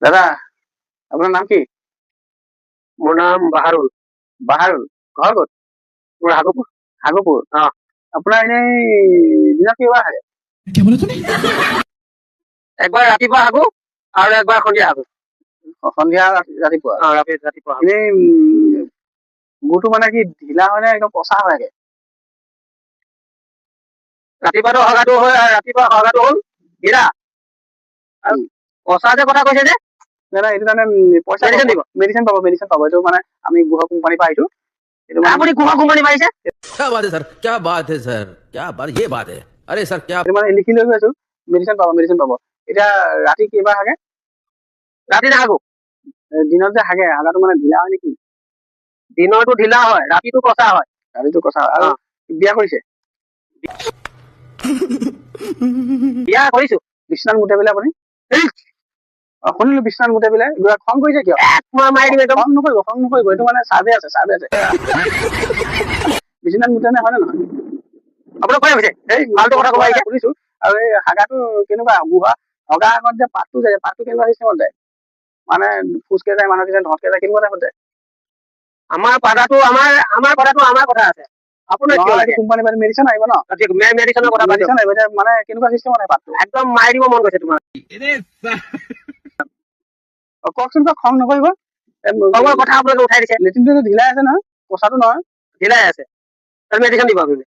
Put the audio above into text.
দাদা আপোনাৰ নাম কি? মোৰ নাম বাহাৰুল। বাহাৰুল, ঘৰ ক'ত? মোৰ হাগপুৰ। হাগপুৰ। আপোনাৰ এনেই দিনত কেইবাৰ হাগে? একবাৰ ৰাতিপুৱা হাগো আৰু একবাৰ সন্ধিয়া হাগো। সন্ধিয়া ৰাতিপুৱা? ৰাতিপুৱা। এনেই গুটো মানে কি ঢিলা হয় নে একদম কচা হয়গে? ৰাতিপুৱাটো হগাটো হয় আৰু ৰাতিপুৱা হগাটো হ'ল ঢিলা। আৰু কচা যে কথা কৈছে যে এইটো মানে পইচা দিব, মেডিচিন পাব, মেডিচিন পাব। এইটো মানে আমি গুহ কোম্পানী পৰা আহিছো। আপুনি গুহ কোম্পানী পাইছে? क्या बात है सर, क्या बात है सर, क्या बात, ये बात है। अरे सर क्या মানে লিখি লৈ গৈছো, মেডিচিন পাব, মেডিচিন পাব। এতিয়া ৰাতি কেইবাৰ হাগে? ৰাতি নাহাগো। দিনত যে হাগে, হাগাটো মানে ঢিলা হয় নেকি? দিনৰটো ঢিলা হয়, ৰাতিটো কচা হয়। ৰাতিটো কচা হয়। আৰু বিয়া কৰিছে? বিয়া কৰিছো। বিশ্বনাথ গোটাই পেলাই আপুনি? শুনিলো বিশ্বনাথ গোটাই পেলাই। খং কৰিছে কিয়? খং নকৰিব, খং নকৰিব। এইটো মানে চাৰ্ভে আছে, চাৰ্ভে আছে। বিশ্বনাথ গোটাই হয় নে নহয়? আপোনাৰ কোনে কৈছে? এই ভালটো কথা ক'ব আহিছে। শুনিছো। আৰু এই হাগাটো কেনেকুৱা? হগা আগত যে পাতটো যায়, পাতটো কেনেকুৱা চিষ্টেমত যায়? মানে খোজকে যায়, মানুহকে যায়, ধতকে যায়, কেনেকুৱা টাইপত যায়? আমাৰ পাদাটো আমাৰ কথা আছে। আপোনাৰ কিয় লাগে? কোম্পানী মেডিচিন আহিব ন? মেডিচিনৰ কথা মেডিচিন আহিব। মানে কেনেকুৱা চিষ্টেমত আহে পাতটো? একদম মাৰি দিব মন গৈছে তোমাৰ। কওকচোন, খং নকৰিব। কথা আপোনালোকে উঠাই দিছে। লেট্ৰিনটো ঢিলাই আছে নহয়, কচাটো নহয়। ঢিলাই আছে। মেডিচিন দিব আপুনি।